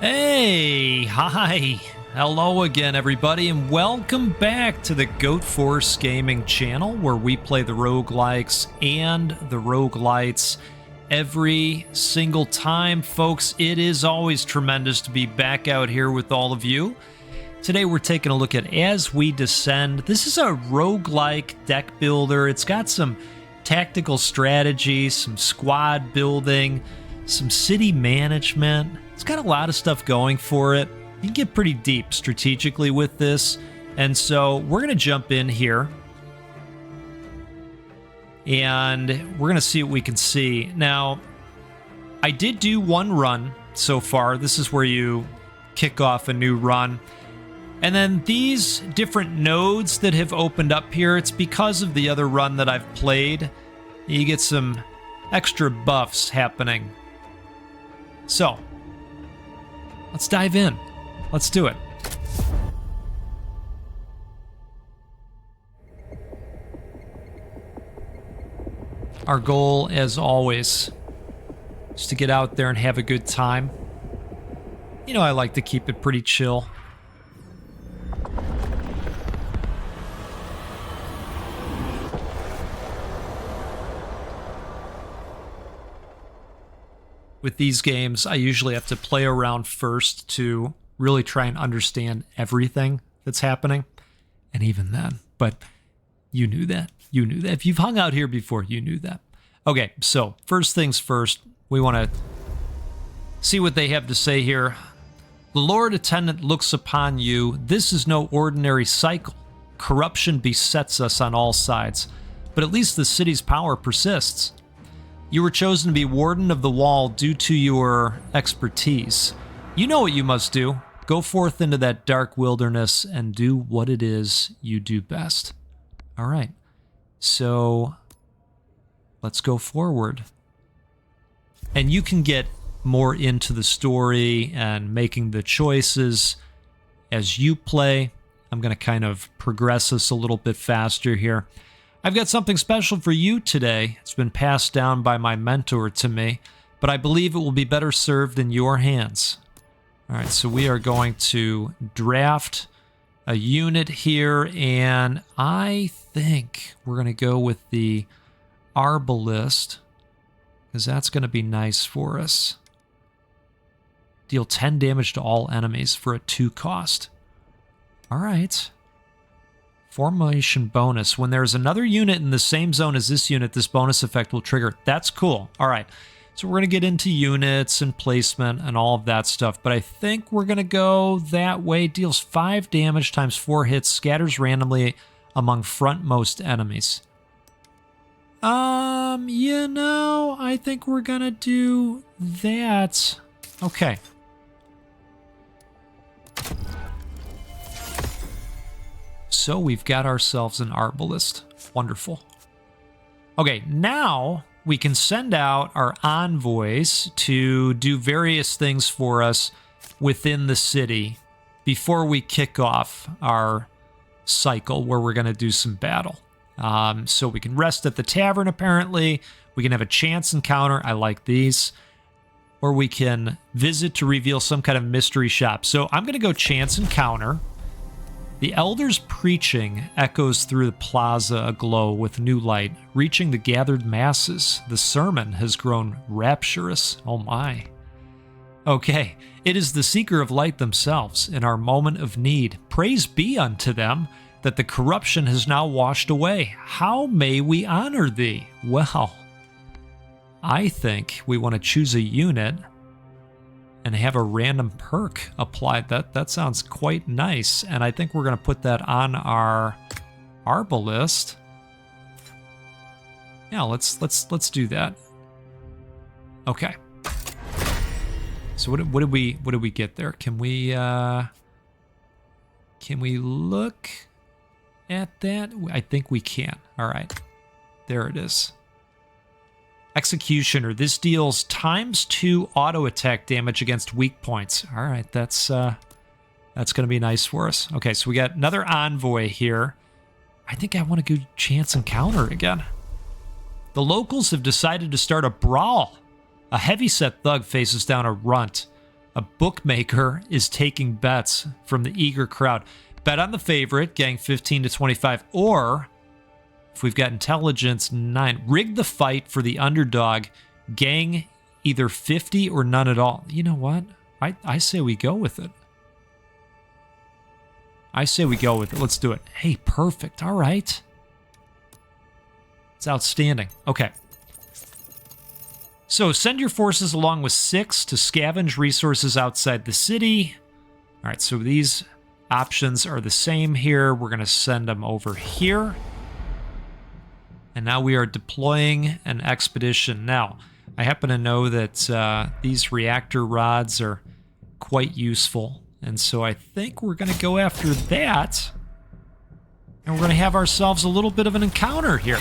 Hey, hi, hello again everybody, and welcome back to the Goat Force Gaming channel, where we play the roguelikes and the roguelites every single time. Folks, it is always tremendous to be back out here with all of you. Today we're taking a look at As We Descend. This is a roguelike deck builder. It's got some tactical strategy, some squad building, some city management. It's got a lot of stuff going for it. You can get pretty deep strategically with this. And so we're going to jump in here. And we're going to see what we can see. Now, I did do one run so far. This is where you kick off a new run. And then these different nodes that have opened up here, it's because of the other run that I've played. You get some extra buffs happening. So, let's dive in. Let's do it. Our goal, as always, is to get out there and have a good time. You know, I like to keep it pretty chill. With these games, I usually have to play around first to really try and understand everything that's happening. And even then, but you knew that. You knew that. If you've hung out here before, you knew that. Okay, so first things first, we want to see what they have to say here. The Lord Attendant looks upon you. This is no ordinary cycle. Corruption besets us on all sides, but at least the city's power persists. You were chosen to be Warden of the Wall due to your expertise. You know what you must do. Go forth into that dark wilderness and do what it is you do best. All right. So let's go forward. And you can get more into the story and making the choices as you play. I'm going to kind of progress us a little bit faster here. I've got something special for you today. It's been passed down by my mentor to me, but I believe it will be better served in your hands. All right, so we are going to draft a unit here, and I think we're going to go with the arbalist, because that's going to be nice for us. Deal 10 damage to all enemies for a 2 cost. All right. Formation bonus. When there's another unit in the same zone as this unit, this bonus effect will trigger. That's cool. All right. So we're going to get into units and placement and all of that stuff. But I think we're going to go that way. Deals 5 damage times 4 hits. Scatters randomly among frontmost enemies. You know, I think we're going to do that. Okay. So we've got ourselves an arbalist. Wonderful. Okay, now we can send out our envoys to do various things for us within the city before we kick off our cycle where we're going to do some battle. So we can rest at the tavern, apparently. We can have a chance encounter. I like these. Or we can visit to reveal some kind of mystery shop. So I'm going to go chance encounter. The elder's preaching echoes through the plaza aglow with new light, reaching the gathered masses. The sermon has grown rapturous. Oh my. Okay, it is the seeker of light themselves in our moment of need. Praise be unto them that the corruption has now washed away. How may we honor thee? Well, I think we want to choose a unit and have a random perk applied. That sounds quite nice, and I think we're going to put that on our arbalist. Yeah, let's do that. Okay. So what did we get there? Can we look at that? I think we can. All right, there it is. Executioner. This deals ×2 auto attack damage against weak points. All right, that's going to be nice for us. Okay, so we got another envoy here. I think I want to go chance encounter again. The locals have decided to start a brawl. A heavyset thug faces down a runt. A bookmaker is taking bets from the eager crowd. Bet on the favorite, getting 15 to 25, or if we've got intelligence, 9. Rig the fight for the underdog, gang either 50 or none at all. You know what? I say we go with it. I say we go with it. Let's do it. Hey, perfect. All right. It's outstanding. Okay. So send your forces along with 6 to scavenge resources outside the city. All right, so these options are the same here. We're going to send them over here. And now we are deploying an expedition. Now, I happen to know that these reactor rods are quite useful. And so I think we're going to go after that. And we're going to have ourselves a little bit of an encounter here.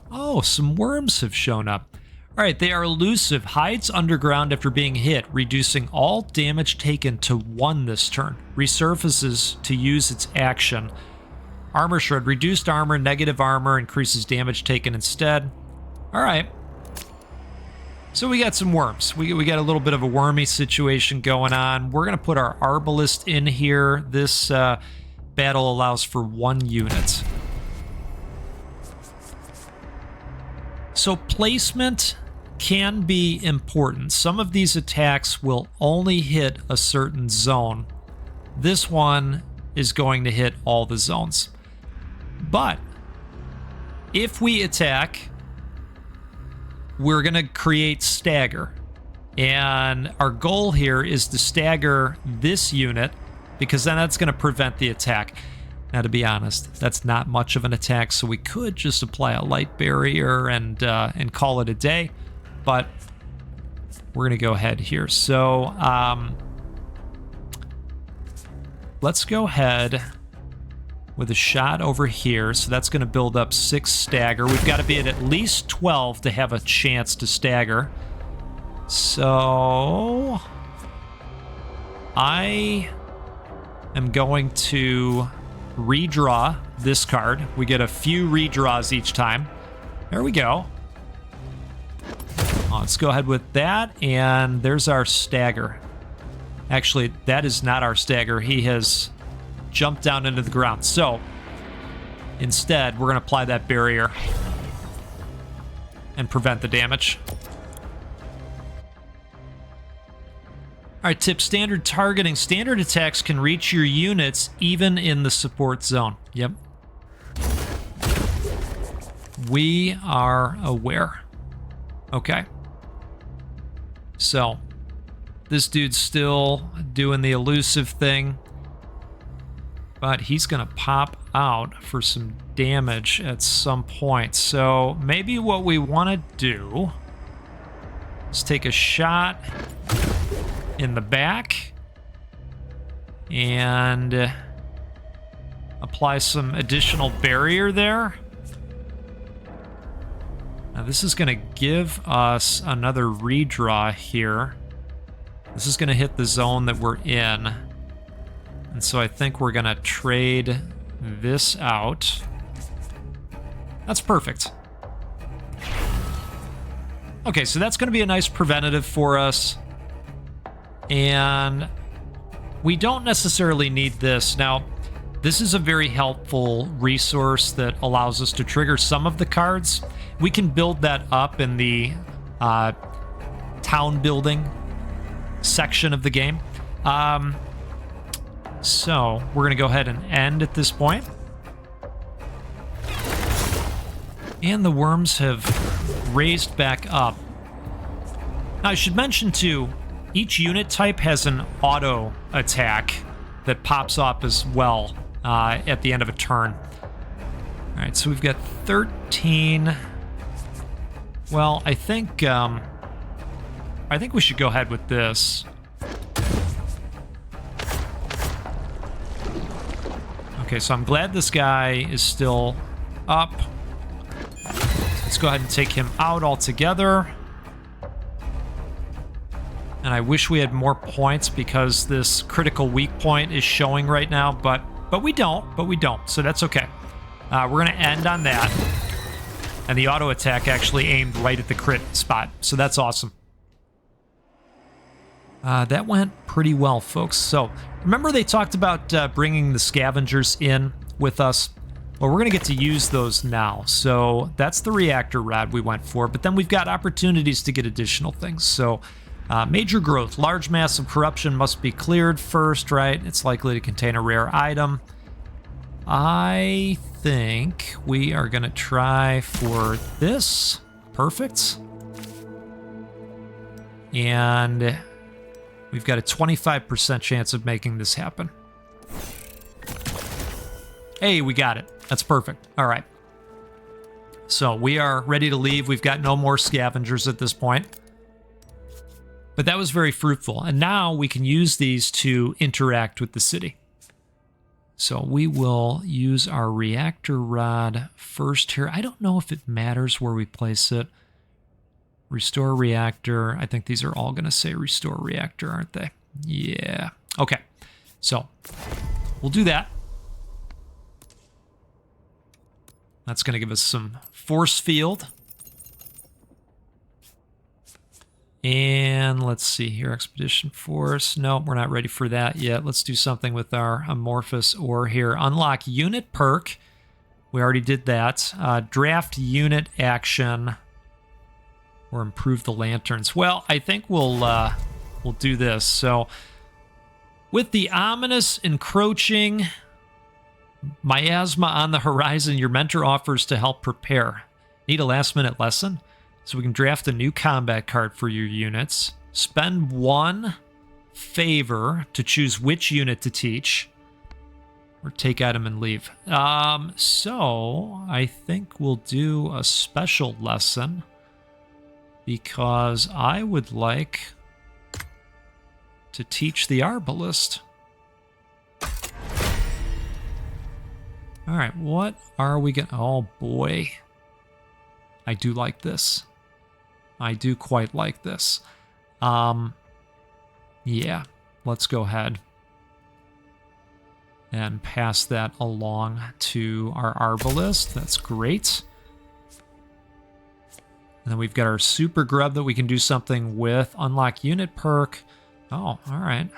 Oh, some worms have shown up. All right, they are elusive. Hides underground after being hit, reducing all damage taken to 1 this turn. Resurfaces to use its action. Armor Shred. Reduced armor, negative armor, increases damage taken instead. All right. So we got some worms. We got a little bit of a wormy situation going on. We're going to put our Arbalist in here. This battle allows for 1 unit. So placement can be important. Some of these attacks will only hit a certain zone. This one is going to hit all the zones. But if we attack, we're going to create stagger. And our goal here is to stagger this unit, because then that's going to prevent the attack. Now, to be honest, that's not much of an attack, so we could just apply a light barrier and call it a day. But we're going to go ahead here. So let's go ahead with a shot over here. So that's going to build up 6 stagger. We've got to be at least 12 to have a chance to stagger. So I am going to redraw this card. We get a few redraws each time. There we go. Let's go ahead with that, and there's our stagger. Actually, that is not our stagger. He has jumped down into the ground. So instead, we're going to apply that barrier and prevent the damage. All right, tip, standard targeting. Standard attacks can reach your units even in the support zone. Yep. We are aware. Okay. So, this dude's still doing the elusive thing, but he's going to pop out for some damage at some point. So, maybe what we want to do is take a shot in the back and apply some additional barrier there. Now this is going to give us another redraw here. This is going to hit the zone that we're in. And so I think we're going to trade this out. That's perfect. Okay, so that's going to be a nice preventative for us. And we don't necessarily need this. Now, this is a very helpful resource that allows us to trigger some of the cards. We can build that up in the town building section of the game. So we're going to go ahead and end at this point. And the worms have raised back up. Now, I should mention, too, each unit type has an auto attack that pops up as well at the end of a turn. All right, so we've got 13. Well, I think we should go ahead with this. Okay, so I'm glad this guy is still up. Let's go ahead and take him out altogether. And I wish we had more points because this critical weak point is showing right now, but we don't, so that's okay. We're going to end on that. And the auto attack actually aimed right at the crit spot, so that's awesome. That went pretty well, folks. So remember they talked about bringing the scavengers in with us? Well, we're going to get to use those now. So that's the reactor rod we went for, but then we've got opportunities to get additional things. So major growth, large mass of corruption must be cleared first, right? It's likely to contain a rare item. I think we are going to try for this. Perfect. And we've got a 25% chance of making this happen. Hey, we got it. That's perfect. All right. So we are ready to leave. We've got no more scavengers at this point. But that was very fruitful. And now we can use these to interact with the city. So we will use our reactor rod first here. I don't know if it matters where we place it. Restore reactor. I think these are all going to say restore reactor, aren't they? Yeah. Okay. So we'll do that. That's going to give us some force field. And let's see here, expedition force. No, we're not ready for that yet. Let's do something with our amorphous ore here. Unlock unit perk. We already did that. Draft unit action. Or improve the lanterns. Well, I think we'll do this. So with the ominous encroaching miasma on the horizon, your mentor offers to help prepare. Need a last-minute lesson? So we can draft a new combat card for your units. Spend 1 favor to choose which unit to teach. Or take item and leave. So I think we'll do a special lesson. Because I would like to teach the arbalist. All right, what are we going to... Oh, boy. I do like this. I do quite like this. Yeah, let's go ahead and pass that along to our arbalist. That's great. And then we've got our super grub that we can do something with. Unlock unit perk. Oh, all right.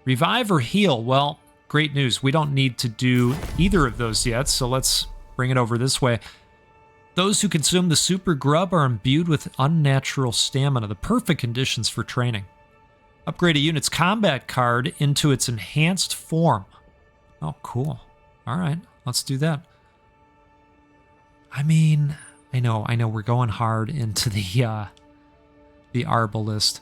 Revive or heal. Well, great news. We don't need to do either of those yet, so let's bring it over this way. Those who consume the super grub are imbued with unnatural stamina, the perfect conditions for training. Upgrade a unit's combat card into its enhanced form. Oh, cool. All right, let's do that. I mean... I know, we're going hard into the arbalist.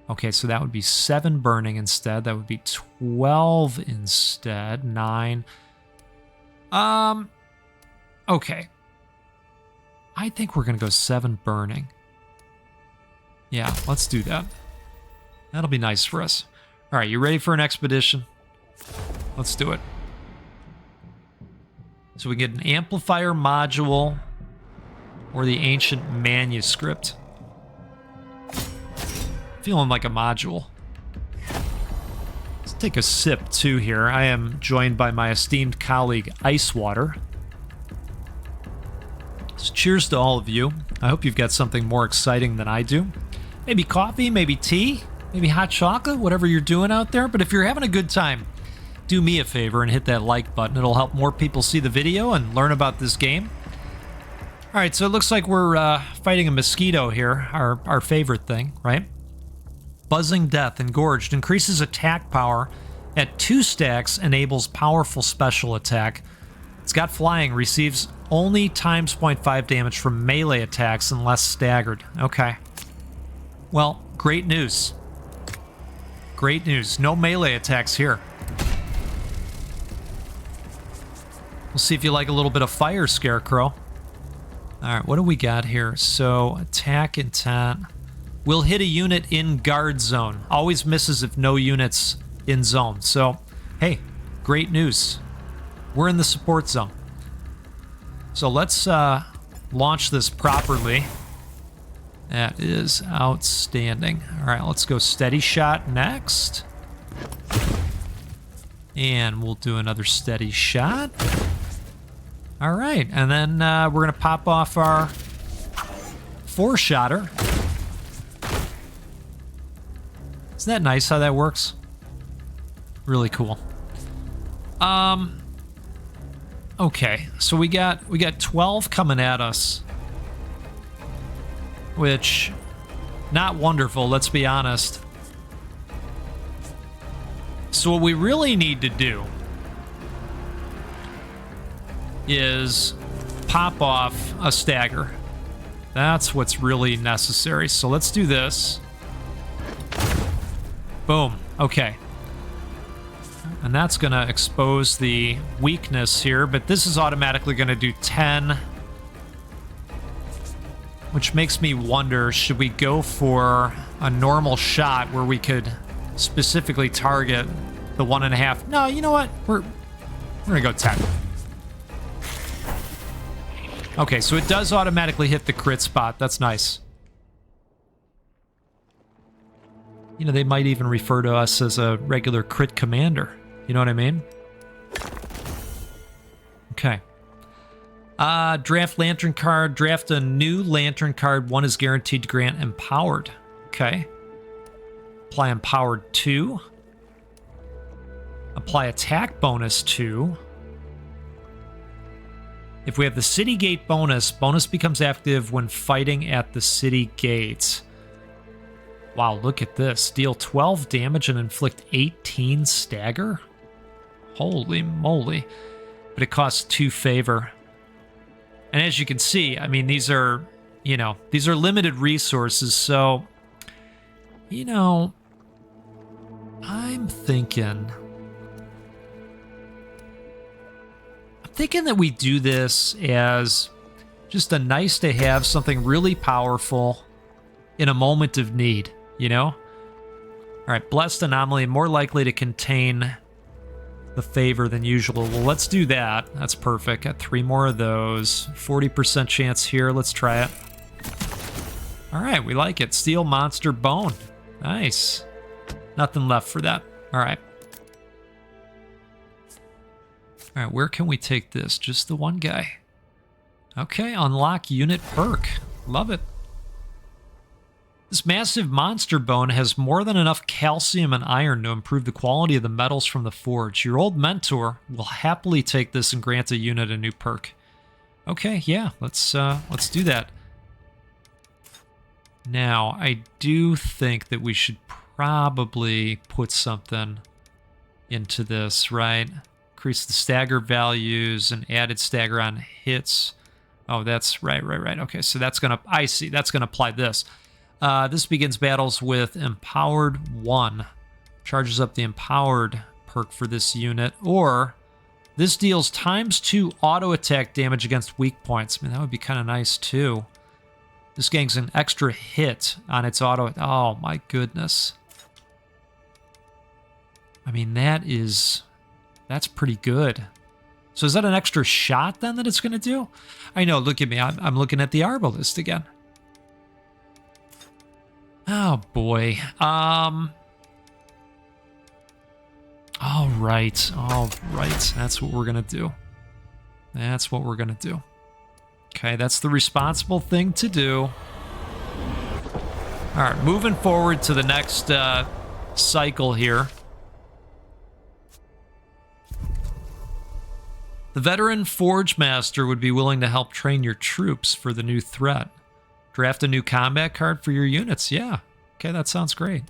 Okay, so that would be 7 burning instead. That would be 12 instead. 9. Okay. I think we're going to go 7 burning. Yeah, let's do that. That'll be nice for us. All right, you ready for an expedition? Let's do it. So we get an amplifier module or the ancient manuscript. Feeling like a module. Let's take a sip too here. I am joined by my esteemed colleague Icewater. So cheers to all of you. I hope you've got something more exciting than I do. Maybe coffee, maybe tea, maybe hot chocolate, whatever you're doing out there. But if you're having a good time, do me a favor and hit that like button. It'll help more people see the video and learn about this game. All right, so it looks like we're fighting a mosquito here, our favorite thing, right? Buzzing Death, Engorged, increases attack power at 2 stacks, enables powerful special attack. It's got flying, receives only times 0.5 damage from melee attacks unless staggered. Okay. Well, great news. Great news. No melee attacks here. We'll see if you like a little bit of fire, Scarecrow. All right, what do we got here? So, attack intent. Will hit a unit in guard zone. Always misses if no units in zone. So, hey, great news. We're in the support zone. So let's launch this properly. That is outstanding. All right, let's go steady shot next. And we'll do another steady shot. All right, and then we're going to pop off our 4-shotter. Isn't that nice how that works? Really cool. Okay, so we got 12 coming at us, which not wonderful, let's be honest. So what we really need to do is pop off a stagger. That's what's really necessary. So let's do this. Boom. Okay. And that's going to expose the weakness here, but this is automatically going to do 10. Which makes me wonder, should we go for a normal shot where we could specifically target the 1.5? No, you know what? We're going to go 10. Okay, so it does automatically hit the crit spot. That's nice. You know, they might even refer to us as a regular crit commander. You know what I mean? Okay. Draft lantern card. Draft a new lantern card. 1 is guaranteed to grant empowered. Okay. Apply empowered 2. Apply attack bonus 2. If we have the city gate bonus, bonus becomes active when fighting at the city gates. Wow, look at this. Deal 12 damage and inflict 18 stagger? Holy moly. But it costs 2 favor. And as you can see, I mean, these are, you know, these are limited resources, so, you know, I'm thinking that we do this as just a nice to have, something really powerful in a moment of need, you know? All right, blessed anomaly, more likely to contain the favor than usual. Well, let's do that. That's perfect. Got 3 more of those. 40% chance here. Let's try it. All right, we like it. Steel monster bone. Nice. Nothing left for that. All right. All right, where can we take this? Just the one guy. Okay, unlock unit perk. Love it. This massive monster bone has more than enough calcium and iron to improve the quality of the metals from the forge. Your old mentor will happily take this and grant a unit a new perk. Okay, yeah, let's do that. Now, I do think that we should probably put something into this, right? Increase the stagger values and added stagger on hits. Oh, that's right. Okay, so that's gonna, I see, that's gonna apply this. This begins battles with Empowered 1. Charges up the Empowered perk for this unit. Or, this deals ×2 auto attack damage against weak points. I mean, that would be kind of nice, too. This gains an extra hit on its auto... Oh, my goodness. I mean, that's pretty good. So is that an extra shot, then, that it's going to do? I know, look at me. I'm looking at the Arbalist again. Oh, boy. All right. That's what we're going to do. Okay, that's the responsible thing to do. All right, moving forward to the next cycle here. The veteran Forge Master would be willing to help train your troops for the new threat. Draft a new combat card for your units. Yeah. Okay, that sounds great.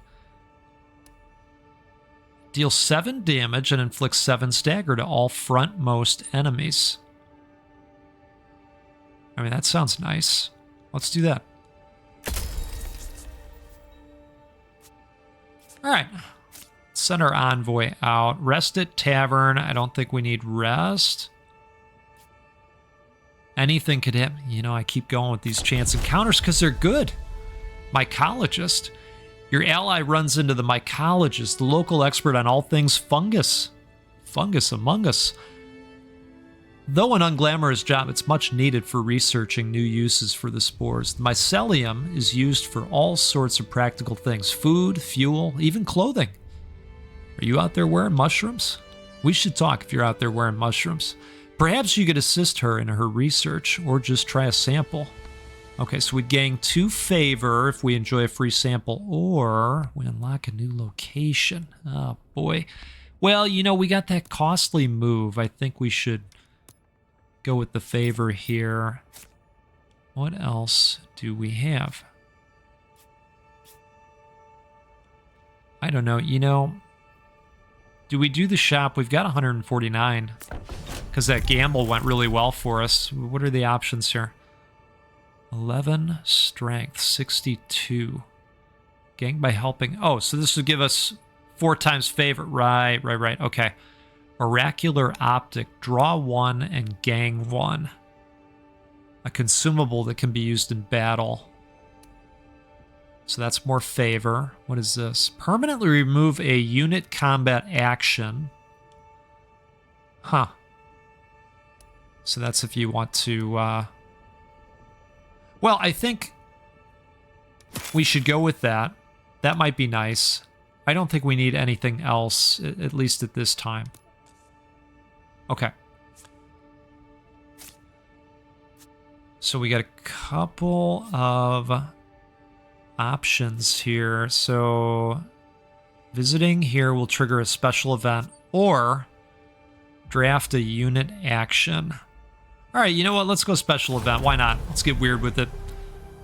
Deal 7 damage and inflict 7 stagger to all frontmost enemies. I mean, that sounds nice. Let's do that. All right. Send our envoy out. Rest at tavern. I don't think we need rest. Anything could happen. You know, I keep going with these chance encounters because they're good. Mycologist. Your ally runs into the mycologist, the local expert on all things fungus. Fungus among us. Though an unglamorous job, it's much needed for researching new uses for the spores. The mycelium is used for all sorts of practical things. Food, fuel, even clothing. Are you out there wearing mushrooms? We should talk if you're out there wearing mushrooms. Perhaps you could assist her in her research, or just try a sample. Okay, so we gain 2 favor if we enjoy a free sample, or we unlock a new location. Oh, boy. Well, you know, we got that costly move. I think we should go with the favor here. What else do we have? I don't know. You know, do we do the shop? We've got 149 because that gamble went really well for us. What are the options here? 11 strength, 62. Gang by helping. Oh, so this would give us 4 times favor. Right. Okay. Oracular optic. Draw 1 and gang 1. A consumable that can be used in battle. So that's more favor. What is this? Permanently remove a unit combat action. Huh. So that's if you want to... Well, I think we should go with that. That might be nice. I don't think we need anything else, at least at this time. Okay. So we got a couple of options here. So visiting here will trigger a special event or draft a unit action. All right, you know what? Let's go special event. Why not? Let's get weird with it.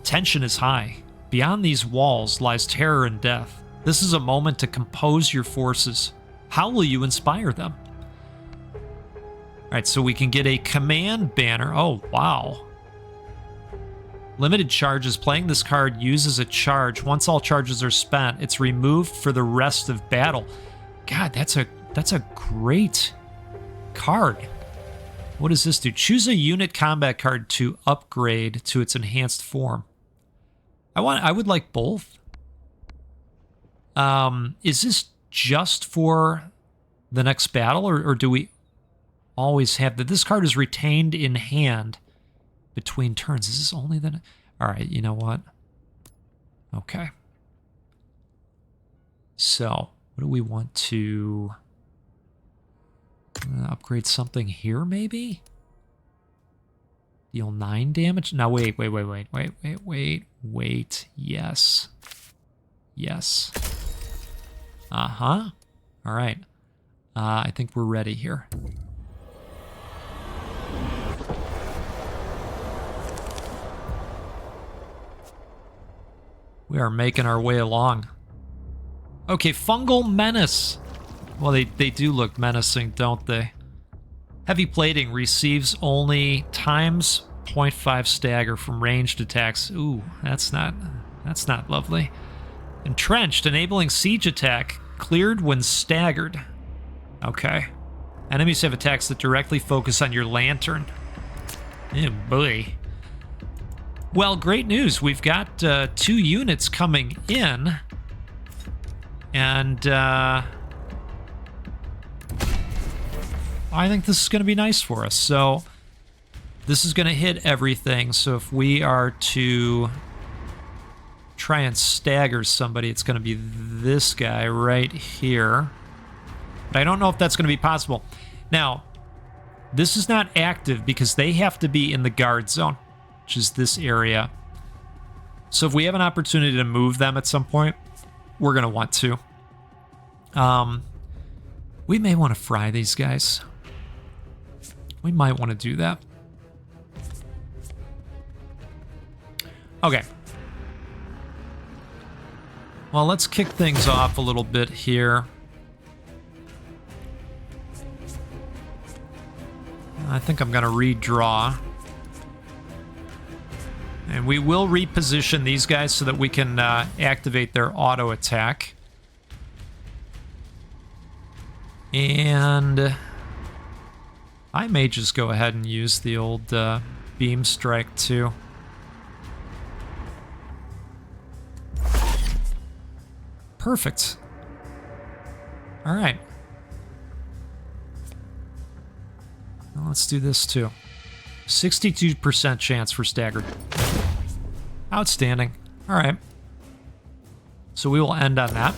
Tension is high. Beyond these walls lies terror and death. This is a moment to compose your forces. How will you inspire them? All right, so we can get a command banner. Oh, wow. Limited charges. Playing this card uses a charge. Once all charges are spent, it's removed for the rest of battle. God, that's a great card. What does this do? Choose a unit combat card to upgrade to its enhanced form. I would like both. Is this just for the next battle, or do we always have that? This card is retained in hand between turns. Is this only the... All right, you know what? Okay. So, what do we want to... upgrade something here, maybe? Deal 9 damage? No, wait. Yes. Yes. Uh-huh. All right. I think we're ready here. We are making our way along. Okay, Fungal Menace. Well, they do look menacing, don't they? Heavy plating receives only times 0.5 stagger from ranged attacks. Ooh, that's not lovely. Entrenched, enabling siege attack, cleared when staggered. Okay. Enemies have attacks that directly focus on your lantern. Oh boy. Well, great news. We've got 2 units coming in. And I think this is going to be nice for us. So this is going to hit everything. So if we are to try and stagger somebody, it's going to be this guy right here. But I don't know if that's going to be possible. Now, this is not active because they have to be in the guard zone, which is this area. So if we have an opportunity to move them at some point, we're going to want to. We may want to fry these guys. We might want to do that. Okay. Well, let's kick things off a little bit here. I think I'm going to redraw. And we will reposition these guys so that we can activate their auto attack. And I may just go ahead and use the old beam strike too. Perfect. All right. Well, let's do this too. 62% chance for staggered. Outstanding. All right. So we will end on that.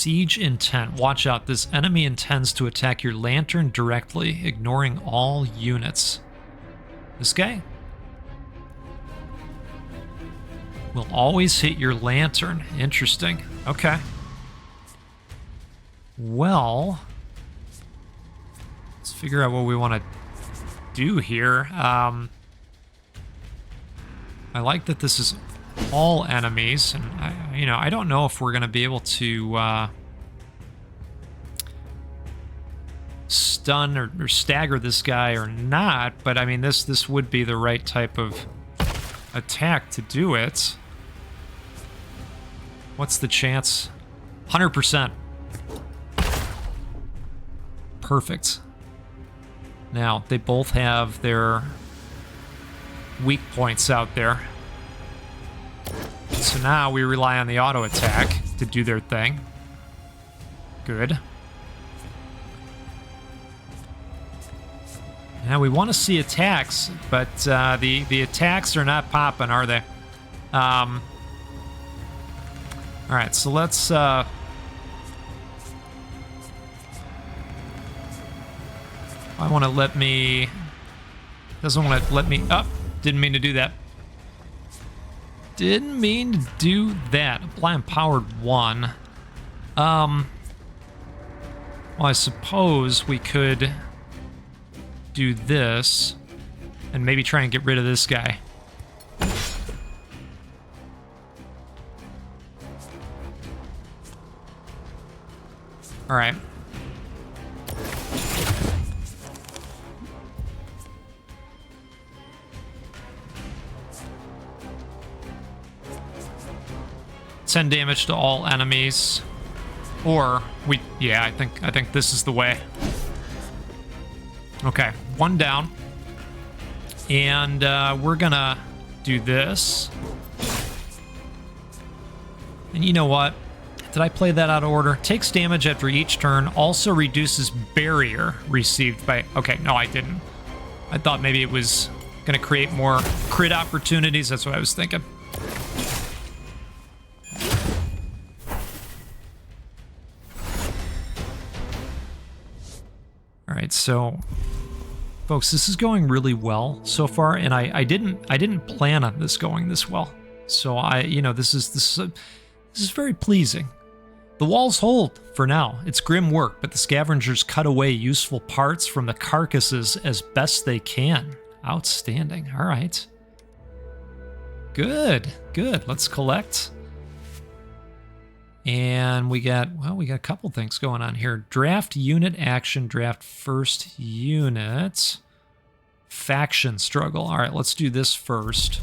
Siege intent. Watch out. This enemy intends to attack your lantern directly, ignoring all units. This guy will always hit your lantern. Interesting. Okay. Well, let's figure out what we want to do here. I like that this is all enemies, and I don't know if we're going to be able to stun or stagger this guy or not, but I mean this would be the right type of attack to do it. What's the chance? 100%. Perfect. Now, they both have their weak points out there. So now we rely on the auto attack to do their thing. Good. Now we want to see attacks, but the attacks are not popping, are they? All right, so let's... I want to let me... Doesn't want to let me... Up. Didn't mean to do that. Didn't mean to do that. Apply empowered 1. Well, I suppose we could do this and maybe try and get rid of this guy. All right. Send damage to all enemies, or yeah, I think this is the way. Okay, 1 down, and we're gonna do this. And you know what? Did I play that out of order? Takes damage after each turn. Also reduces barrier received by... Okay, no, I didn't. I thought maybe it was gonna create more crit opportunities. That's what I was thinking. All right, so folks, this is going really well so far, and I didn't plan on this going this well. So this is very pleasing. The walls hold for now. It's grim work, but the scavengers cut away useful parts from the carcasses as best they can. Outstanding. All right. Good. Let's collect. And we got a couple things going on here. Draft unit action, draft first unit. Faction struggle. All right, let's do this first.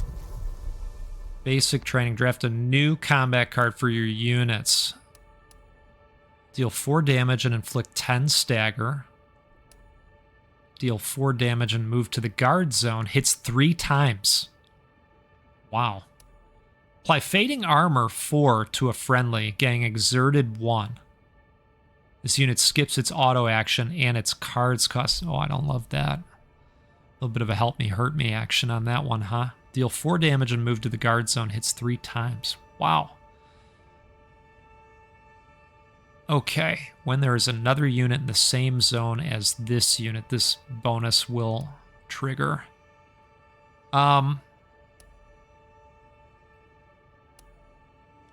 Basic training, draft a new combat card for your units. Deal 4 damage and inflict 10 stagger. Deal 4 damage and move to the guard zone. Hits 3 times. Wow. Apply Fading Armor 4 to a friendly, getting Exerted 1. This unit skips its auto action and its cards cost. Oh, I don't love that. A little bit of a help me, hurt me action on that one, huh? Deal 4 damage and move to the guard zone. Hits 3 times. Wow. Okay. When there is another unit in the same zone as this unit, this bonus will trigger. I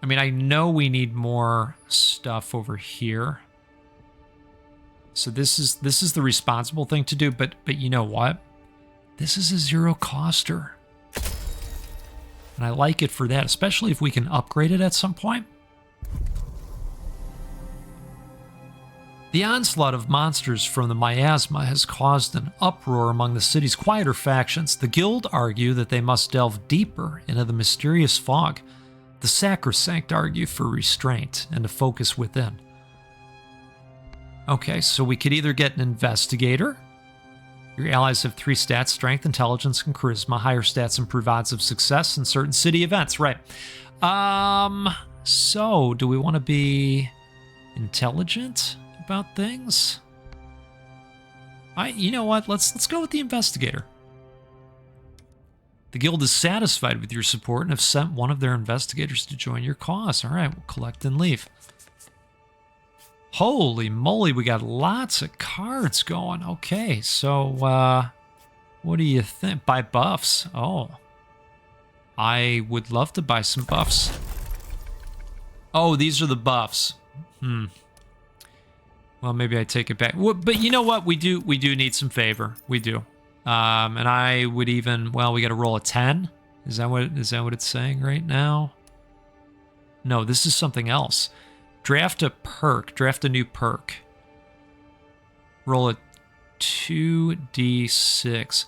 mean, I know we need more stuff over here. So this is the responsible thing to do, but you know what? This is a 0 coster. And I like it for that, especially if we can upgrade it at some point. The onslaught of monsters from the miasma has caused an uproar among the city's quieter factions. The guild argue that they must delve deeper into the mysterious fog. The sacrosanct argue for restraint and to focus within. Okay, so we could either get an investigator. Your allies have 3 stats: strength, intelligence, and charisma. Higher stats improve odds of success in certain city events. Right. So do we want to be intelligent about things? You know what? Let's go with the investigator. The guild is satisfied with your support and have sent one of their investigators to join your cause. All right, we'll collect and leave. Holy moly, we got lots of cards going. Okay, so what do you think? Buy buffs. Oh. I would love to buy some buffs. Oh, these are the buffs. Well, maybe I take it back. But you know what? We do need some favor. We do. And I would even, well, we got to roll a 10. Is that what it's saying right now? No, this is something else. Draft a perk. Draft a new perk. Roll a 2d6.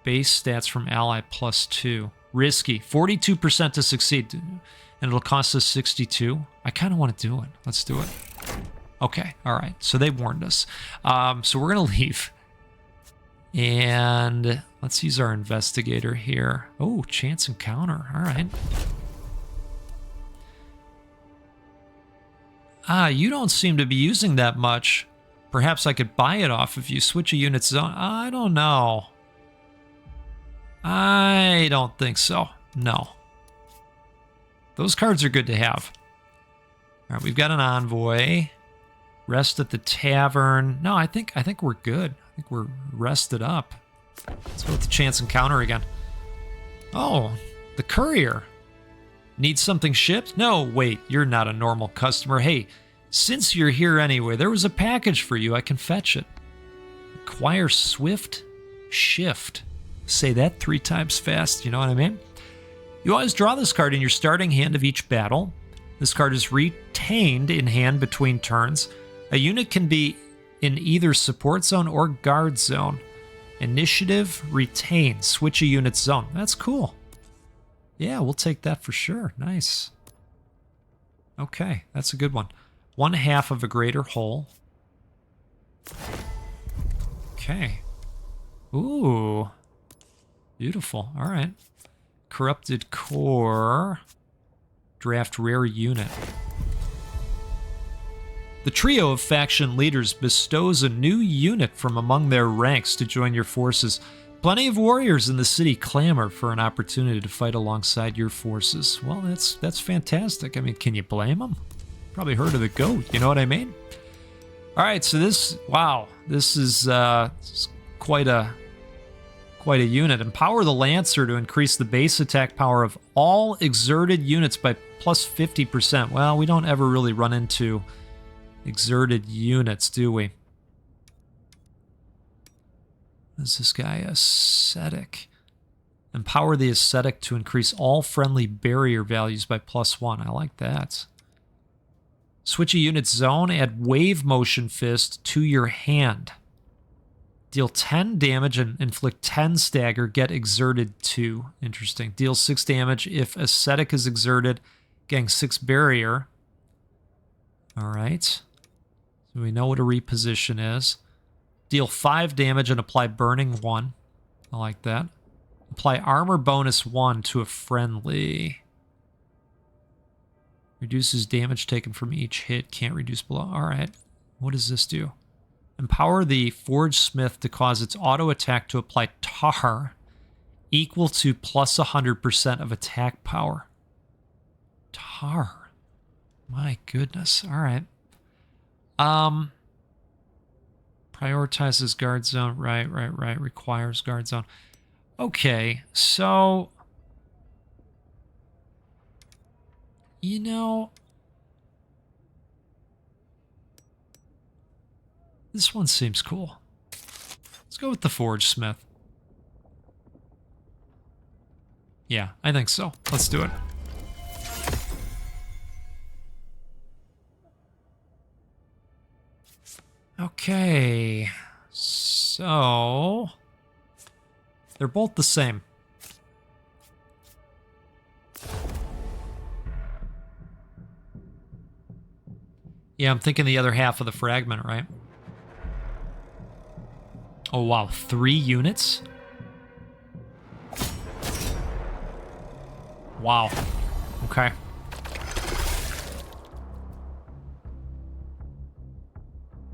Base stats from ally +2. Risky. 42% to succeed. And it'll cost us 62. I kind of want to do it. Let's do it. Okay. All right. So they warned us. So we're going to leave. And let's use our investigator here. Oh, chance encounter. All right. You don't seem to be using that much. Perhaps I could buy it off of you. Switch a unit zone. I don't know. I don't think so. No. Those cards are good to have. All right, we've got an envoy. Rest at the tavern. No, I think we're good. I think we're rested up. Let's go with the chance encounter again. Oh, the courier. Need something shipped? No, wait, you're not a normal customer. Hey, since you're here anyway, there was a package for you. I can fetch it. Acquire swift shift. Say that 3 times fast, you know what I mean? You always draw this card in your starting hand of each battle. This card is retained in hand between turns. A unit can be in either support zone or guard zone. Initiative, retain, switch a unit zone. That's cool. Yeah, we'll take that for sure. Nice. Okay, that's a good one. 1/2 of a greater whole. Okay. Ooh. Beautiful. All right. Corrupted core. Draft rare unit. The trio of faction leaders bestows a new unit from among their ranks to join your forces. Plenty of warriors in the city clamor for an opportunity to fight alongside your forces. Well, that's fantastic. I mean, can you blame them? Probably heard of the goat, you know what I mean? All right, so this is quite a unit. Empower the Lancer to increase the base attack power of all exerted units by +50%. Well, we don't ever really run into exerted units, do we? What is this guy? Ascetic. Empower the Ascetic to increase all friendly barrier values by +1. I like that. Switch a unit's zone, add Wave Motion Fist to your hand. Deal 10 damage and inflict 10 stagger, get exerted 2. Interesting. Deal 6 damage if Ascetic is exerted, getting 6 barrier. Alright. So we know what a reposition is. Deal 5 damage and apply Burning 1. I like that. Apply Armor bonus 1 to a friendly. Reduces damage taken from each hit. Can't reduce below. Alright. What does this do? Empower the Forge Smith to cause its auto attack to apply tar equal to +100% of attack power. Tar. My goodness. Alright. Prioritizes guard zone. Right. Requires guard zone. Okay, so... You know... This one seems cool. Let's go with the Forge Smith. Yeah, I think so. Let's do it. Okay, so they're both the same. Yeah, I'm thinking the other half of the fragment, right? Oh, wow, 3 units? Wow, okay.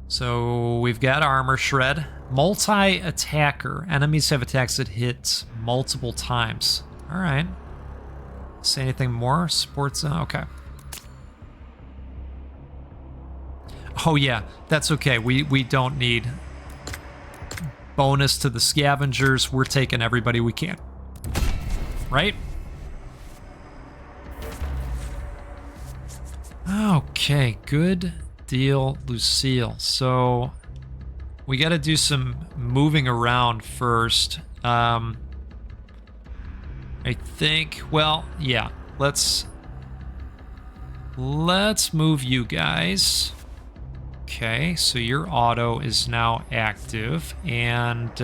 So we've got Armor Shred. Multi-attacker. Enemies have attacks that hit multiple times. All right. Say anything more? Sports zone? Okay. Oh yeah, that's okay. We don't need bonus to the scavengers. We're taking everybody we can. Right? Okay, good deal, Lucille. So we got to do some moving around first. I think, well, yeah, let's move you guys. Okay, so your auto is now active, and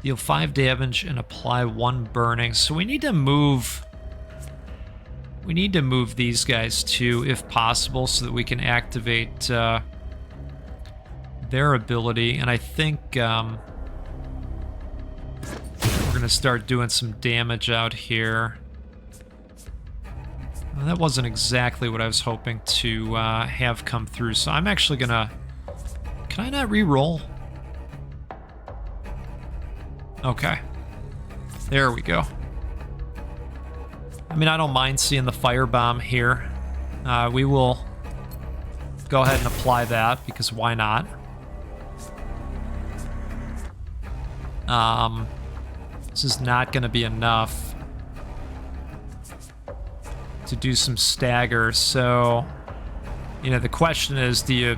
deal 5 damage and apply 1 burning. So we need to move these guys too, if possible, so that we can activate their ability. And I think we're gonna start doing some damage out here. Well, that wasn't exactly what I was hoping to have come through. So I'm actually gonna... Can I not re-roll? Okay. There we go. I mean, I don't mind seeing the firebomb here. We will go ahead and apply that, because why not? This is not going to be enough to do some stagger, so, you know, the question is, do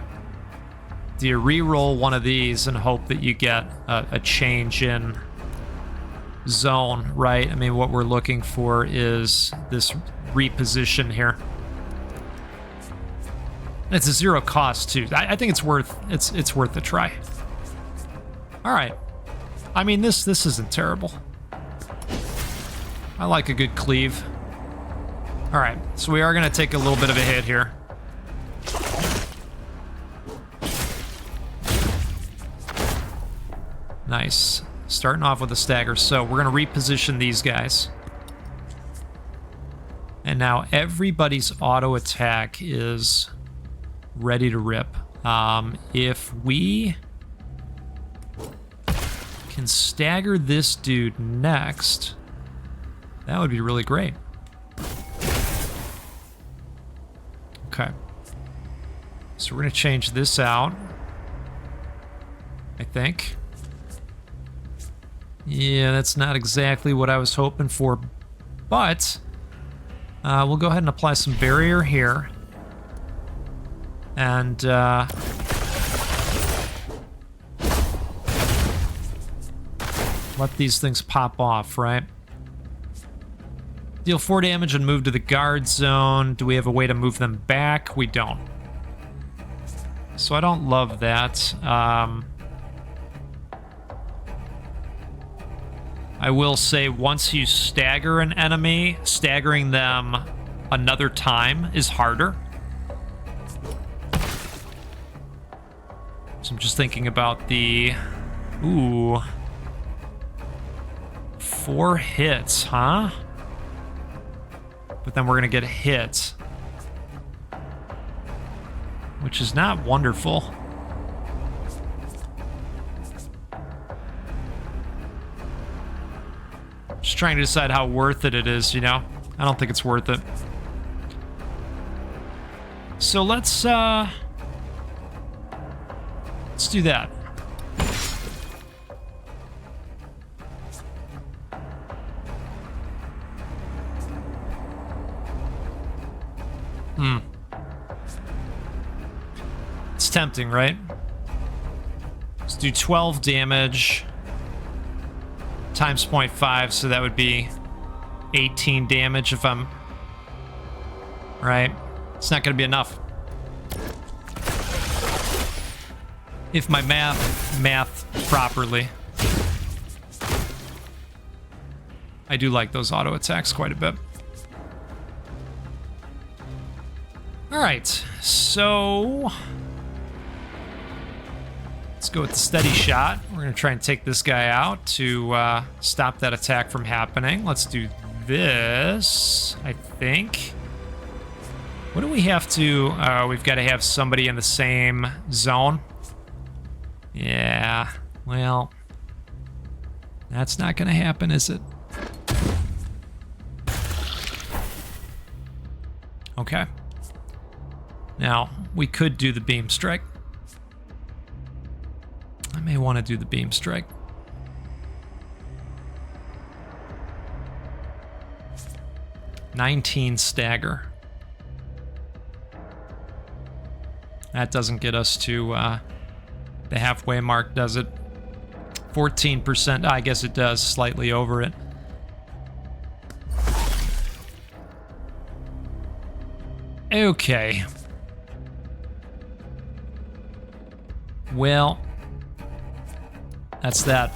you re-roll one of these and hope that you get a change in zone, right? I mean, what we're looking for is this reposition here. And it's a 0 cost too. I think it's worth a try. All right. I mean, this isn't terrible. I like a good cleave. All right, so we are going to take a little bit of a hit here. Nice. Starting off with a stagger. So we're going to reposition these guys. And now everybody's auto attack is ready to rip. If we can stagger this dude next, that would be really great. Okay. So we're going to change this out, I think. Yeah, that's not exactly what I was hoping for, but we'll go ahead and apply some barrier here. And let these things pop off, right? Deal 4 damage and move to the guard zone. Do we have a way to move them back? We don't. So I don't love that. I will say, once you stagger an enemy, staggering them another time is harder. So I'm just thinking about the... Ooh. 4 hits, huh? But then we're going to get hit, which is not wonderful. Just trying to decide how worth it is, you know? I don't think it's worth it. So let's do that. It's tempting, right? Let's do 12 damage times 0.5, so that would be 18 damage if I'm... Right? It's not going to be enough. If my math properly. I do like those auto attacks quite a bit. Alright, so... let's go with the steady shot. We're going to try and take this guy out to stop that attack from happening. Let's do this, I think. What do we have to... we've got to have somebody in the same zone. Yeah, well... that's not going to happen, is it? Okay. Now, we could do the beam strike. I may want to do the beam strike. $19 stagger. That doesn't get us to the halfway mark, does it? 14%. I guess it does, slightly over it. Okay. Well, that's that.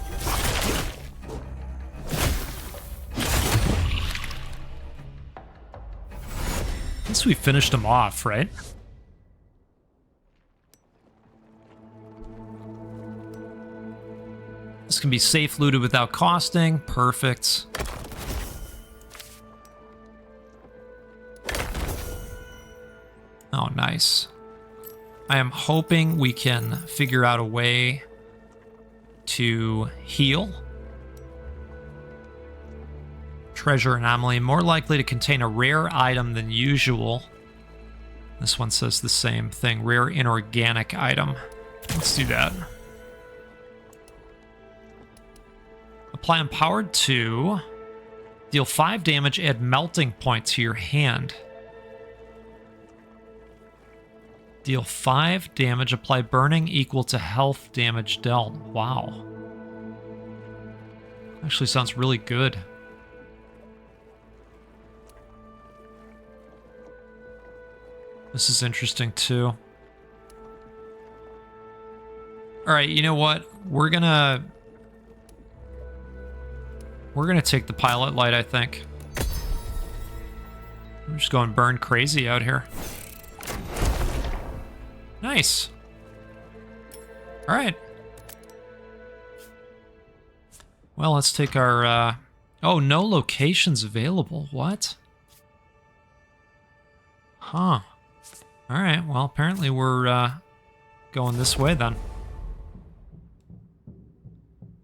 I guess we finished them off, right? This can be safe looted without costing. Perfect. Oh, nice. I am hoping we can figure out a way to heal. Treasure anomaly, more likely to contain a rare item than usual. This one says the same thing, rare inorganic item. Let's do that. Apply Empowered 2. Deal 5 damage, add melting point to your hand. Deal 5 damage, apply burning equal to health damage dealt. Wow. Actually sounds really good. This is interesting too. Alright, you know what? We're gonna take the pilot light, I think. I'm just going burn crazy out here. Nice. Alright. Well, let's take our, oh, no locations available. What? Huh. Alright, well, apparently we're, going this way then.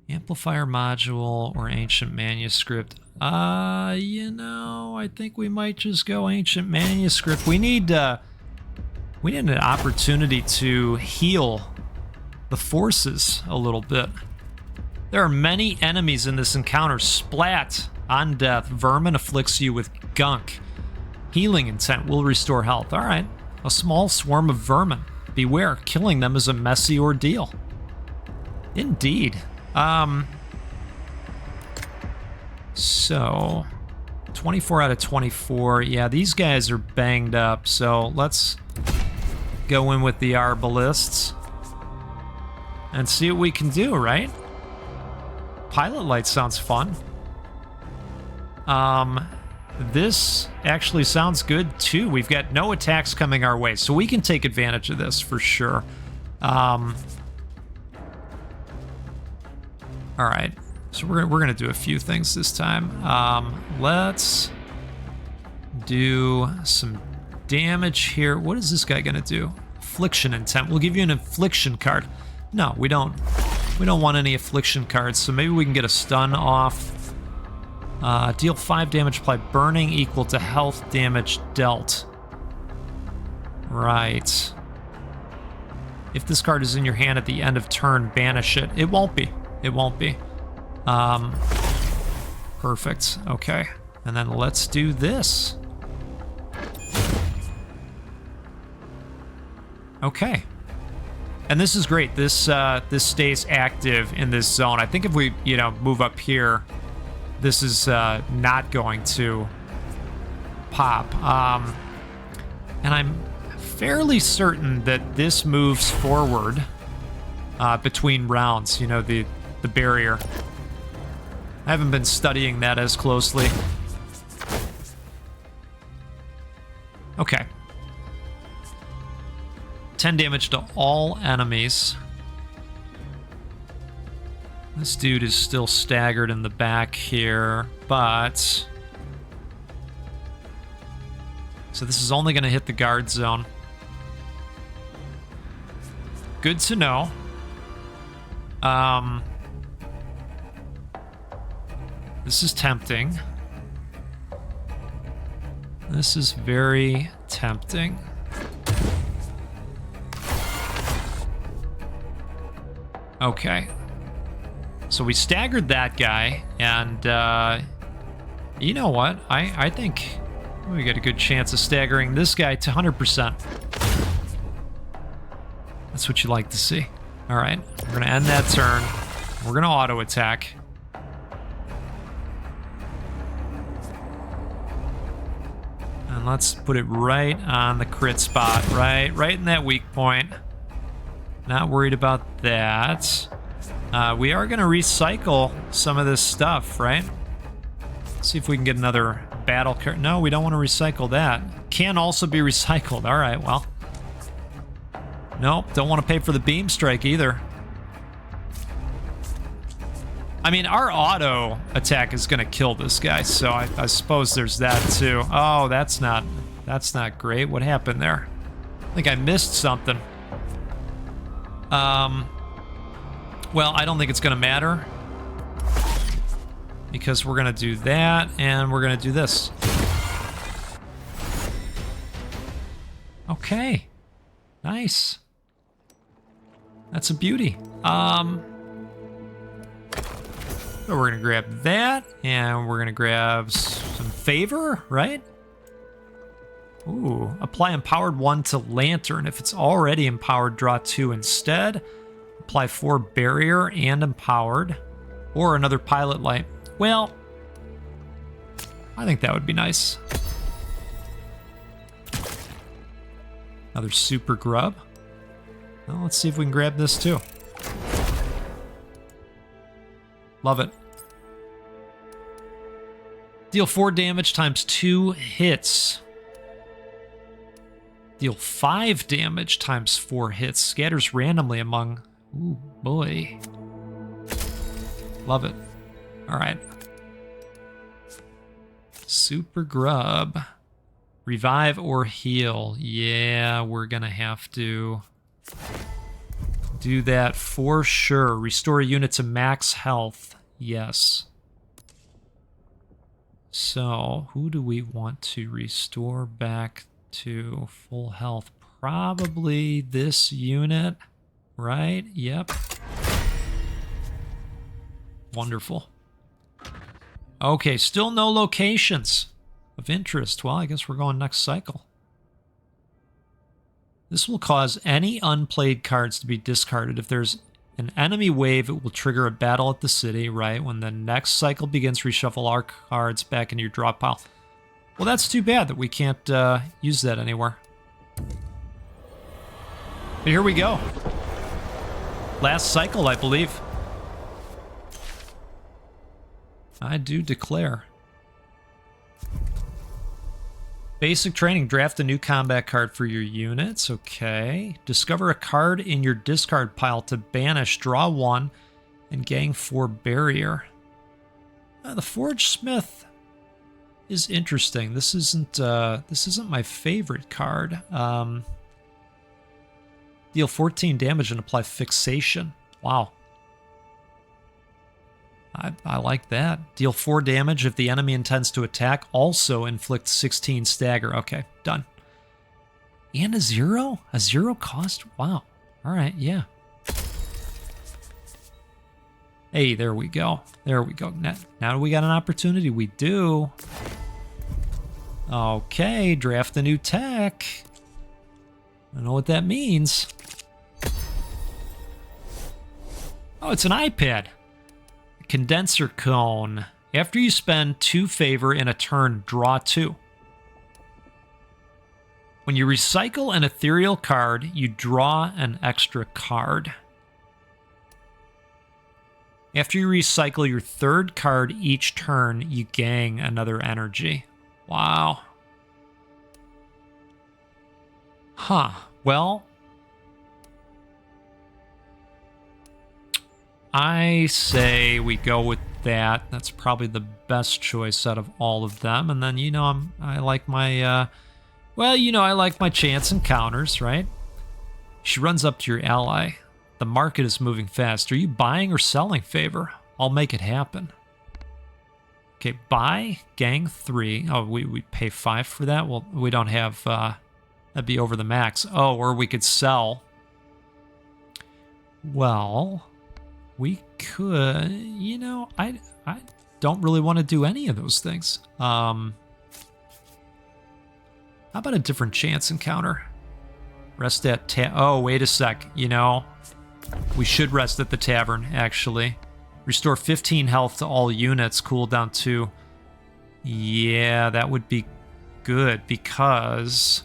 Amplifier module or ancient manuscript. You know, I think we might just go ancient manuscript. We need an opportunity to heal the forces a little bit. There are many enemies in this encounter. Splat on death. Vermin afflicts you with gunk. Healing intent will restore health. All right. A small swarm of vermin. Beware, killing them is a messy ordeal. Indeed. So 24 out of 24. Yeah, these guys are banged up. So let's go in with the arbalists and see what we can do, right? Pilot light sounds fun. This actually sounds good too. We've got no attacks coming our way, so we can take advantage of this for sure. All right, so we're gonna do a few things this time. Let's do some damage here. What is this guy gonna do? Affliction intent. We'll give you an affliction card. No, we don't want any affliction cards, so maybe we can get a stun off. Deal 5 damage, apply burning equal to health damage dealt. Right. If this card is in your hand at the end of turn, banish it. It won't be. It won't be. Perfect. Okay. And then let's do this. Okay. And this is great. This stays active in this zone. I think if we, move up here, this is not going to pop. And I'm fairly certain that this moves forward between rounds, the barrier. I haven't been studying that as closely. Okay. 10 damage to all enemies. This dude is still staggered in the back here, but... So this is only going to hit the guard zone. Good to know. This is tempting. This is very tempting. Okay. So we staggered that guy, and you know what? I think we got a good chance of staggering this guy to 100%. That's what you like to see. All right, we're going to end that turn. We're going to auto attack. And let's put it right on the crit spot, right in that weak point. Not worried about that. We are going to recycle some of this stuff, right? Let's see if we can get another battle card. No, we don't want to recycle that. Can also be recycled. All right, well. Nope, don't want to pay for the beam strike either. I mean, our auto attack is going to kill this guy, so I suppose there's that too. Oh, that's not great. What happened there? I think I missed something. Well, I don't think it's going to matter, because we're going to do that, and we're going to do this. Okay. Nice. That's a beauty. So we're going to grab that, and we're going to grab some favor, right? Ooh, apply empowered 1 to lantern. If it's already empowered, draw 2 instead. Apply 4 barrier and empowered, or another pilot light. Well, I think that would be nice. Another super grub. Well, let's see if we can grab this too. Love it. Deal 4 damage times 2 hits. Deal 5 damage times 4 hits. Scatters randomly among... Ooh, boy. Love it. All right. Super grub. Revive or heal. Yeah, we're gonna have to do that for sure. Restore a unit to max health. Yes. So, who do we want to restore back to full health? Probably this unit, right? Yep. Wonderful. Okay, still no locations of interest. Well, I guess we're going next cycle. This will cause any unplayed cards to be discarded. If there's an enemy wave, it will trigger a battle at the city, right? When the next cycle begins, reshuffle our cards back into your draw pile. Well, that's too bad that we can't use that anywhere. But here we go. Last cycle, I believe. I do declare. Basic training. Draft a new combat card for your units. Okay. Discover a card in your discard pile to banish. Draw 1 and gain 4 barrier. The Forge Smith is interesting. This isn't my favorite card. Deal 14 damage and apply fixation. Wow. I like that. Deal 4 damage if the enemy intends to attack. Also inflict 16 stagger. Okay, done. And a 0? A 0 cost? Wow. All right, yeah. Hey, there we go. There we go. Now we got an opportunity. We do. Okay, draft a new tech. I don't know what that means. Oh, it's an iPad. Condenser cone. After you spend 2 favor in a turn, draw 2. When you recycle an ethereal card, you draw an extra card. After you recycle your 3rd card each turn, you gain another energy. Wow. Huh. Well, I say we go with that. That's probably the best choice out of all of them. And then, I like my, I like my chance encounters, right? She runs up to your ally. The market is moving fast. Are you buying or selling favor? I'll make it happen. Okay, buy, gang 3. Oh, we pay 5 for that? Well, we don't have That'd be over the max. Oh, or we could sell. Well, we could, you know, I don't really want to do any of those things. How about a different chance encounter? Rest at oh, wait a sec. You know, we should rest at the tavern, actually. Restore 15 health to all units, cooldown 2. Yeah, that would be good because...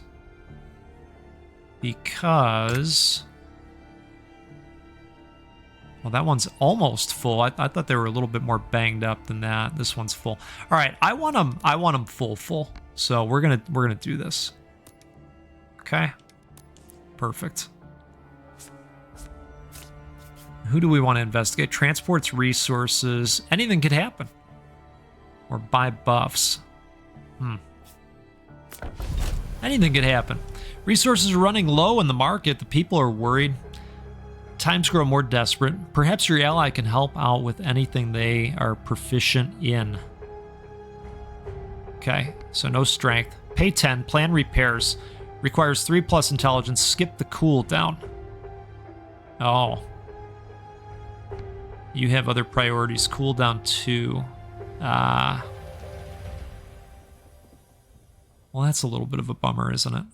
Well, that one's almost full. I thought they were a little bit more banged up than that. This one's full. All right, I want them full. So we're gonna do this. Okay. Perfect. Who do we want to investigate? Transports resources. Anything could happen. Or buy buffs. Anything could happen. Resources are running low in the market. The people are worried. Times grow more desperate. Perhaps your ally can help out with anything they are proficient in. Okay, so no strength. Pay 10. Plan repairs. Requires 3+ intelligence. Skip the cooldown. Oh. You have other priorities. Cooldown 2. Well, that's a little bit of a bummer, isn't it?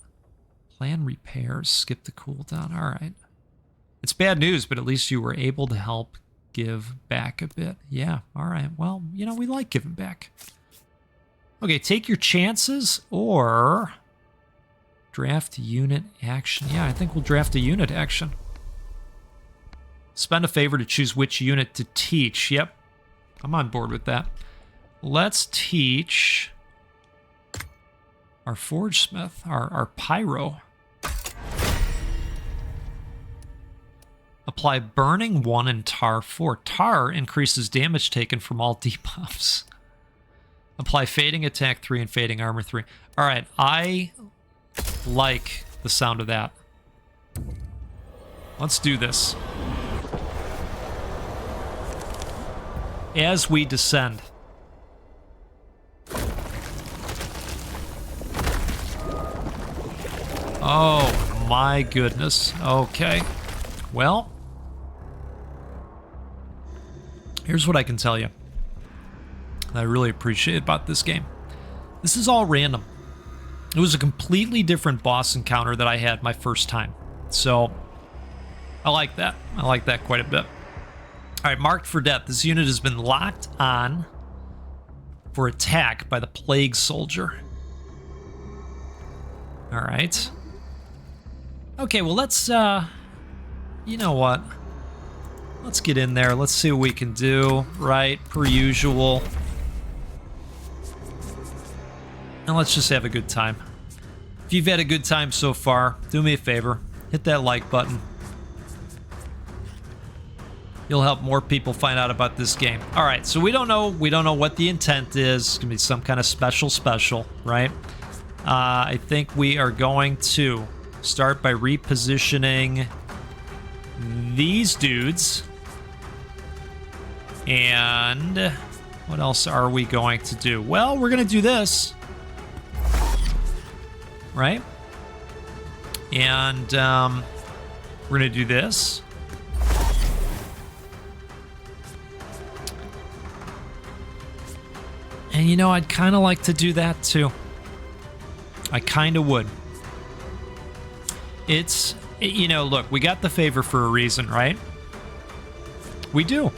Plan repairs. Skip the cooldown. All right. It's bad news, but at least you were able to help give back a bit. Yeah, all right. Well, you know, we like giving back. Okay, take your chances or draft unit action. Yeah, I think we'll draft a unit action. Spend a favor to choose which unit to teach. Yep, I'm on board with that. Let's teach our Forge Smith, our Pyro. Apply Burning 1 and Tar 4. Tar increases damage taken from all debuffs. Apply Fading Attack 3 and Fading Armor 3. All right, I like the sound of that. Let's do this. As we descend. Oh my goodness. Okay. Well, here's what I can tell you that I really appreciate about this game. This is all random. It was a completely different boss encounter that I had my first time. So, I like that. I like that quite a bit. Alright, marked for death. This unit has been locked on for attack by the Plague Soldier. Alright. Okay, well let's, you know what? Let's get in there. Let's see what we can do, right? Per usual. And let's just have a good time. If you've had a good time so far, do me a favor. Hit that like button. You'll help more people find out about this game. All right, so we don't know what the intent is. It's gonna be some kind of special, right? I think we are going to start by repositioning these dudes. And what else are we going to do? Well, we're gonna do this, right? And we're gonna do this. And you know, I'd kind of like to do that too. I kind of would. It's, you know, look, we got the favor for a reason, right? We do.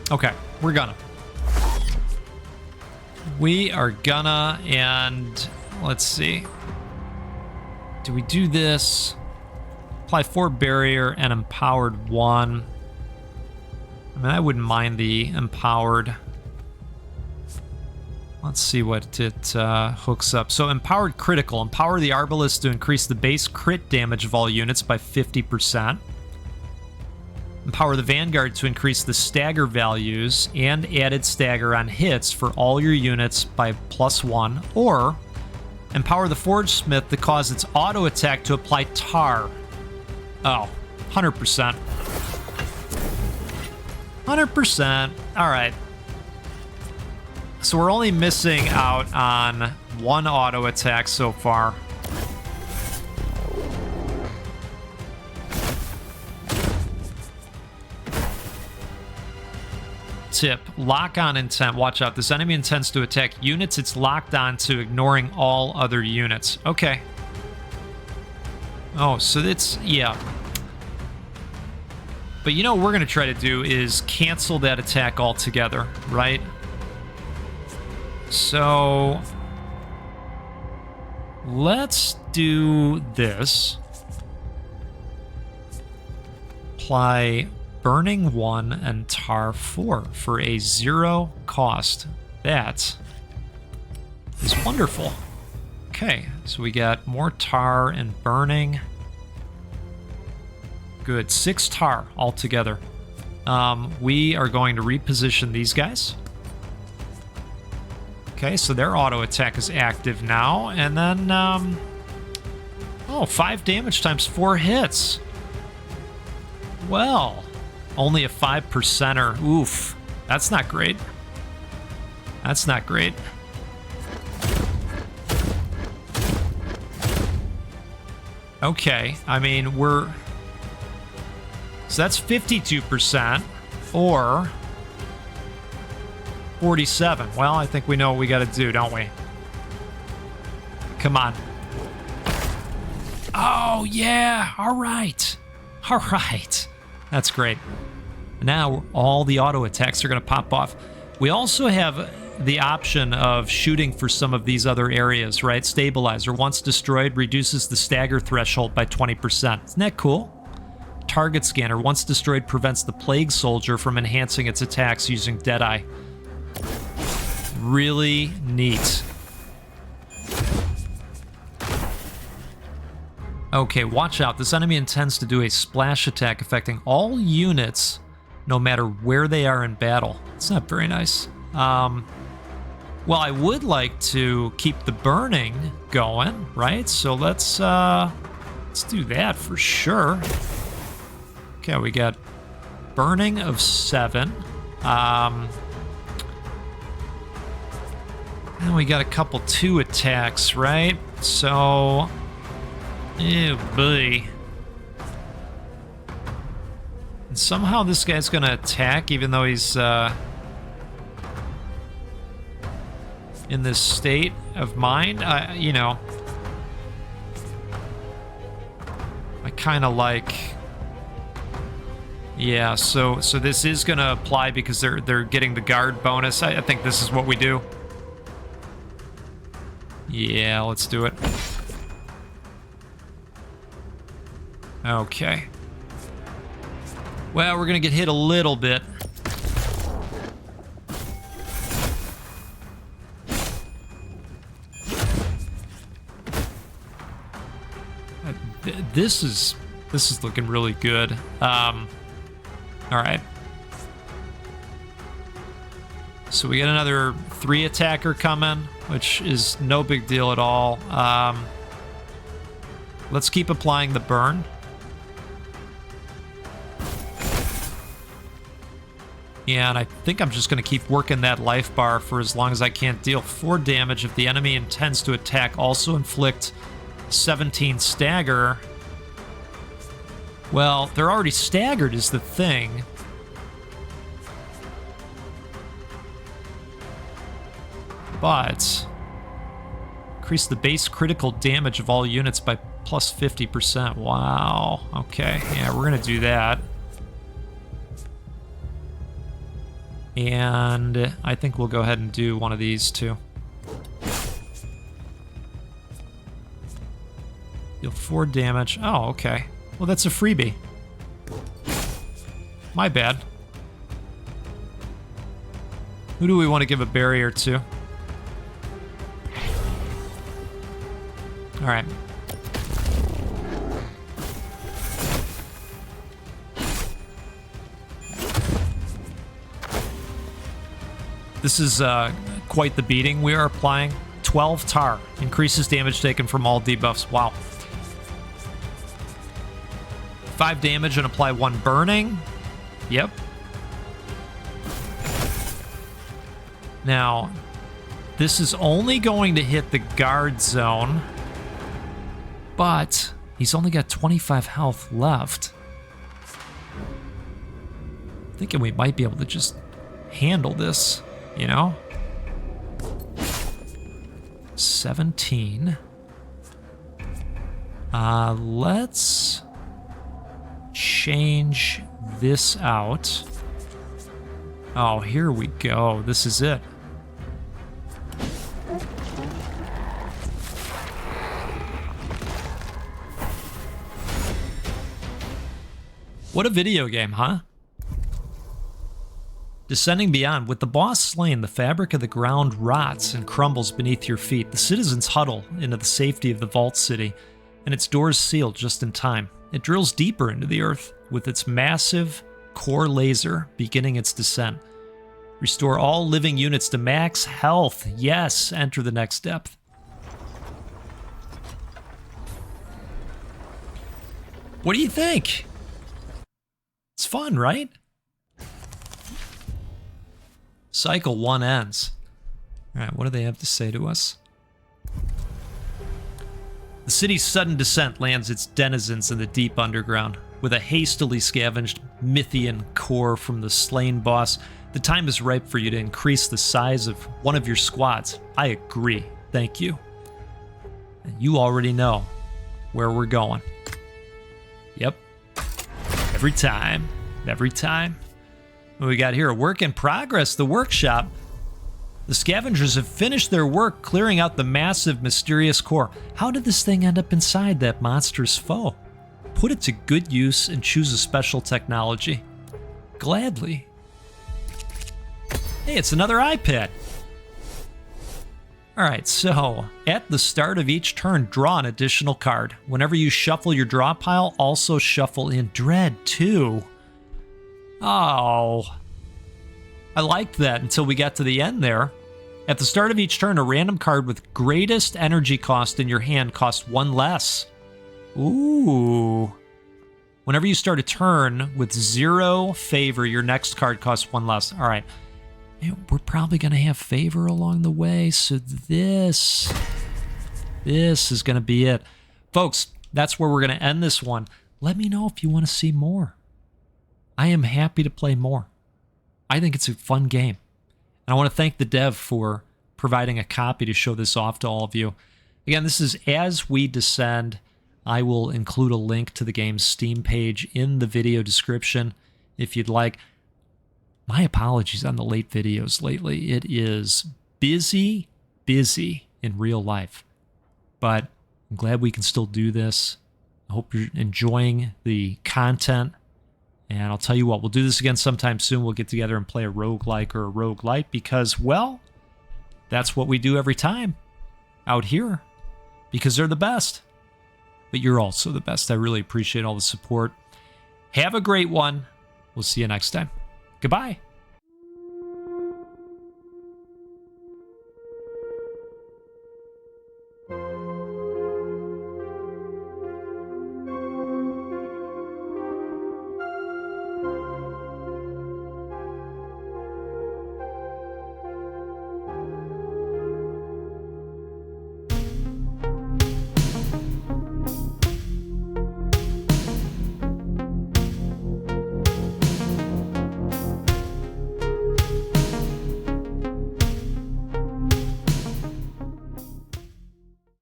Okay, we're gonna. We are gonna, and let's see. Do we do this? Apply 4 barrier and empowered 1. I mean, I wouldn't mind the empowered. Let's see what it hooks up. So empowered critical. Empower the Arbalist to increase the base crit damage of all units by 50%. Empower the Vanguard to increase the stagger values and added stagger on hits for all your units by +1. Or empower the Forge Smith to cause its auto attack to apply tar. Oh, 100%. 100%. All right. So we're only missing out on 1 auto attack so far. tip, lock on intent. Watch out. This enemy intends to attack units it's locked on to, ignoring all other units. Okay. Oh, so it's, yeah. But you know what we're going to try to do is cancel that attack altogether, right? So let's do this. Apply Burning 1 and Tar 4 for a 0 cost. That is wonderful. Okay, so we got more Tar and Burning. Good, 6 Tar altogether. We are going to reposition these guys. Okay, so their auto attack is active now, and then, oh, 5 damage times 4 hits. Well, only a 5%er. Oof, that's not great. That's not great. Okay, I mean, we're... So that's 52%, or 47. Well, I think we know what we got to do, don't we? Come on. Oh, yeah. All right. All right. That's great. Now all the auto attacks are going to pop off. We also have the option of shooting for some of these other areas, right? Stabilizer, once destroyed, reduces the stagger threshold by 20%. Isn't that cool? Target scanner, once destroyed, prevents the plague soldier from enhancing its attacks using Deadeye. Really neat. Okay, watch out. This enemy intends to do a splash attack affecting all units no matter where they are in battle. It's not very nice. Well, I would like to keep the burning going, right? So let's do that for sure. Okay, we got burning of 7. And we got a couple 2 attacks, right? So, oh boy. And somehow this guy's gonna attack even though he's in this state of mind. You know, I kind of like... Yeah, so this is gonna apply because they're getting the guard bonus. I think this is what we do. Yeah, let's do it. Okay. Well, we're gonna get hit a little bit. This is looking really good. All right. So we got another 3 attacker coming, which is no big deal at all. Let's keep applying the burn. And I think I'm just going to keep working that life bar for as long as I can. Deal 4 damage if the enemy intends to attack. Also inflict 17 stagger. Well, they're already staggered is the thing. But increase the base critical damage of all units by plus 50%. Wow. Okay. Yeah, we're going to do that. And I think we'll go ahead and do one of these too. Deal 4 damage. Oh, okay. Well, that's a freebie. My bad. Who do we want to give a barrier to? All right. This is quite the beating we are applying. 12 tar. Increases damage taken from all debuffs. Wow. 5 damage and apply 1 burning. Yep. Now, this is only going to hit the guard zone, but he's only got 25 health left. Thinking we might be able to just handle this, you know? 17. Let's change this out. Oh, here we go. This is it. What a video game, huh? Descending beyond, with the boss slain, the fabric of the ground rots and crumbles beneath your feet. The citizens huddle into the safety of the vault city, and its doors sealed just in time. It drills deeper into the earth, with its massive core laser beginning its descent. Restore all living units to max health. Yes, enter the next depth. What do you think? It's fun, right? Cycle 1 ends. All right, what do they have to say to us? The city's sudden descent lands its denizens in the deep underground. With a hastily scavenged Mythian core from the slain boss, the time is ripe for you to increase the size of one of your squads. I agree. Thank you. And you already know where we're going. Yep. Every time. Every time. What we got here? A work in progress. The workshop. The scavengers have finished their work clearing out the massive, mysterious core. How did this thing end up inside that monstrous foe? Put it to good use and choose a special technology. Gladly. Hey, it's another iPad. Alright, so at the start of each turn, draw an additional card. Whenever you shuffle your draw pile, also shuffle in Dread too. Oh, I liked that until we got to the end there. At the start of each turn, a random card with greatest energy cost in your hand costs 1 less. Ooh. Whenever you start a turn with 0 favor, your next card costs 1 less. All right. We're probably going to have favor along the way, so this is going to be it. Folks, that's where we're going to end this one. Let me know if you want to see more. I am happy to play more. I think it's a fun game. And I want to thank the dev for providing a copy to show this off to all of you. Again, this is As We Descend. I will include a link to the game's Steam page in the video description if you'd like. My apologies on the late videos lately. It is busy in real life. But I'm glad we can still do this. I hope you're enjoying the content. And I'll tell you what, we'll do this again sometime soon. We'll get together and play a roguelike or a roguelite because, well, that's what we do every time out here because they're the best. But you're also the best. I really appreciate all the support. Have a great one. We'll see you next time. Goodbye.